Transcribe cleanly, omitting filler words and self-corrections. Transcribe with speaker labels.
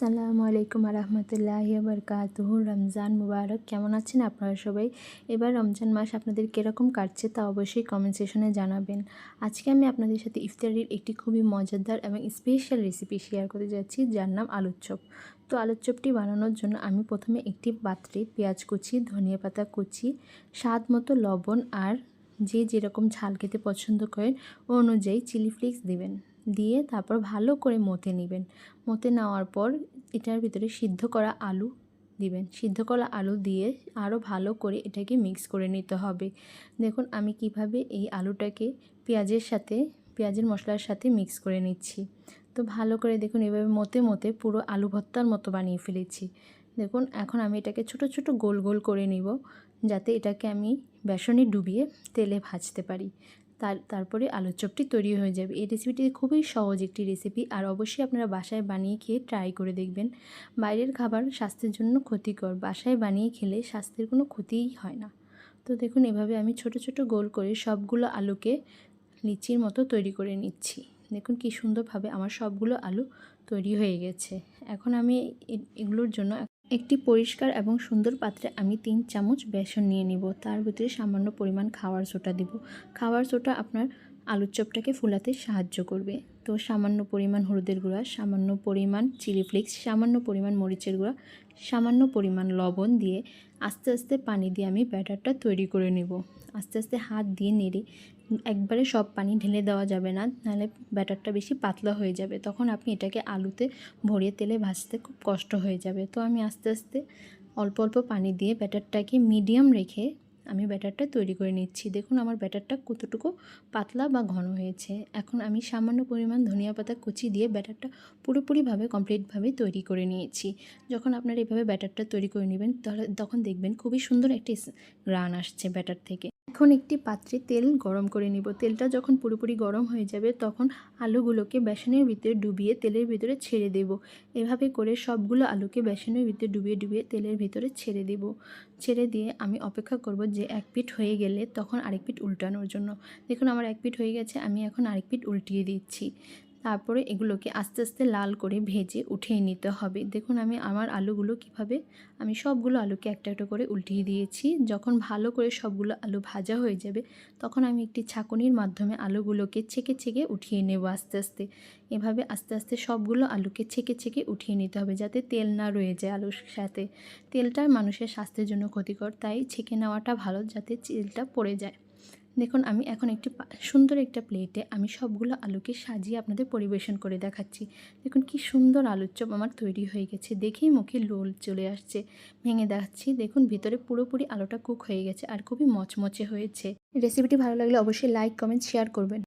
Speaker 1: আসসালামু আলাইকুম রহমতুল্লাহি বারকাতুহু। রমজান মুবারক। কেমন আছেন আপনারা সবাই? এবার রমজান মাস আপনাদের কীরকম কাটছে তা অবশ্যই কমেন্ট সেকশনে জানাবেন। আজকে আমি আপনাদের সাথে ইফতারির একটি খুবই মজাদার এবং স্পেশাল রেসিপি শেয়ার করতে যাচ্ছি, যার নাম আলুর চপ। তো আলুর চপটি বানানোর জন্য আমি প্রথমে একটি পাত্রে পেঁয়াজ কুচি, ধনিয়া পাতা কুচি, স্বাদ মতো লবণ আর যে যেরকম ঝাল খেতে পছন্দ করেন ও অনুযায়ী চিলি ফ্লেক্স দেবেন। দিয়ে তারপর ভালো করে মথে নেবেন। মথে নেওয়ার পর এটার ভিতরে সিদ্ধ করা আলু দিবেন। সিদ্ধ করা আলু দিয়ে আরও ভালো করে এটাকে মিক্স করে নিতে হবে। দেখুন আমি কিভাবে এই আলুটাকে পেঁয়াজের মশলার সাথে মিক্স করে নিচ্ছি। তো ভালো করে দেখুন এভাবে মতে মতে পুরো আলু ভর্তার মতো বানিয়ে ফেলেছি। দেখুন এখন আমি এটাকে ছোট ছোট গোল গোল করে নিব, যাতে এটাকে আমি বেসনে ডুবিয়ে তেলে ভাজতে পারি। তারপরে আলুর চপটি তৈরি হয়ে যাবে। এই রেসিপিটি খুবই সহজ একটি রেসিপি, আর অবশ্যই আপনারা বাসায় বানিয়ে খেয়ে ট্রাই করে দেখবেন। বাইরের খাবার স্বাস্থ্যের জন্য ক্ষতিকর, বাসায় বানিয়ে খেলে স্বাস্থ্যের কোনো ক্ষতিই হয় না। তো দেখুন এভাবে আমি ছোট ছোট গোল করে সবগুলো আলুকে লিচির মতো তৈরি করে নিচ্ছি। দেখুন কি সুন্দরভাবে আমার সবগুলো আলু তৈরি হয়ে গেছে। এখন আমি এগুলোর জন্য একটি পরিষ্কার এবং সুন্দর পাত্রে আমি 3 চামচ বেসন নিয়ে নিব। তার ভিতরে সামান্য পরিমাণ খাওয়ার সোডা দিব। খাওয়ার সোডা আপনার আলুর চপটাকে ফুলাতে সাহায্য করবে। তো সামান্য পরিমাণ হলুদের গুঁড়া, সামান্য পরিমাণ চিলি ফ্লেক্স, সামান্য পরিমাণ মরিচের গুঁড়া, সামান্য পরিমাণ লবণ দিয়ে আস্তে আস্তে পানি দিয়ে আমি ব্যাটারটা তৈরি করে নেব। আস্তে আস্তে হাত দিয়ে নেড়ে, একবারে সব পানি ঢেলে দেওয়া যাবে না, নাহলে ব্যাটারটা বেশি পাতলা হয়ে যাবে। তখন আপনি এটাকে আলুতে ভরিয়ে তেলে ভাজতে খুব কষ্ট হয়ে যাবে। তো আমি আস্তে আস্তে অল্প অল্প পানি দিয়ে ব্যাটারটাকে মিডিয়াম রেখে আমি ব্যাটারটা তৈরি করে নিচ্ছি। দেখুন আমার ব্যাটারটা কতটুকু পাতলা বা ঘন হয়েছে। এখন আমি সামান্য পরিমাণ ধনিয়া পাতা কুচি দিয়ে ব্যাটারটা পুরোপুরিভাবে কমপ্লিটভাবে তৈরি করে নিয়েছি। যখন আপনারা এভাবে ব্যাটারটা তৈরি করে নেবেন তখন দেখবেন খুবই সুন্দর একটি গ্রান আসছে ব্যাটার থেকে। এখন একটি পাত্রে তেল গরম করে নিব। তেলটা যখন পুরোপুরি গরম হয়ে যাবে তখন আলুগুলোকে বেসনের ভিতরে ডুবিয়ে তেলের ভিতরে ছেড়ে দেব। এভাবে করে সবগুলো আলুকে বেসনের ভিতরে ডুবিয়ে ডুবিয়ে তেলের ভিতরে ছেড়ে দেব। ছেড়ে দিয়ে আমি অপেক্ষা করব যে এক পিঠ হয়ে গেলে তখন আরেক পিঠ উল্টানোর জন্য। দেখুন আমার এক পিঠ হয়ে গেছে, আমি এখন আরেক পিঠ উল্টিয়ে দিচ্ছি। তারপরে এগুলোকে আস্তে আস্তে লাল করে ভেজে উঠিয়ে নিতে হবে। দেখুন আমার আলুগুলো কিভাবে আমি সবগুলো আলুকে একটা একটা করে উল্টিয়ে দিয়েছি। যখন ভালো করে সবগুলো আলু ভাজা হয়ে যাবে তখন আমি একটি ছাঁকনির মাধ্যমে আলুগুলোকে ছেঁকে ছেঁকে উঠিয়ে নেব আস্তে আস্তে। এভাবে আস্তে আস্তে সবগুলো আলুকে ছেঁকে ছেঁকে উঠিয়ে নিতে হবে, যাতে তেল না রয়ে যায় আলুর সাথে। তেলটা মানুষের স্বাস্থ্যের জন্য ক্ষতিকর, তাই ছেঁকে নেওয়াটা ভালো, যাতে তেলটা পড়ে যায়। দেখুন আমি এখন একটি সুন্দর একটা প্লেটে আমি সবগুলো আলুকে সাজিয়ে আপনাদের পরিবেশন করে দেখাচ্ছি। দেখুন কি সুন্দর আলুর চপ আমার তৈরি হয়ে গেছে, দেখেই মুখে লোল চলে আসছে। ভেঙে দেখাচ্ছি, দেখুন ভিতরে পুরোপুরি আলুটা কুক হয়ে গেছে আর খুবই মচমচে হয়েছে। রেসিপিটি ভালো লাগলে অবশ্যই লাইক, কমেন্ট, শেয়ার করবেন।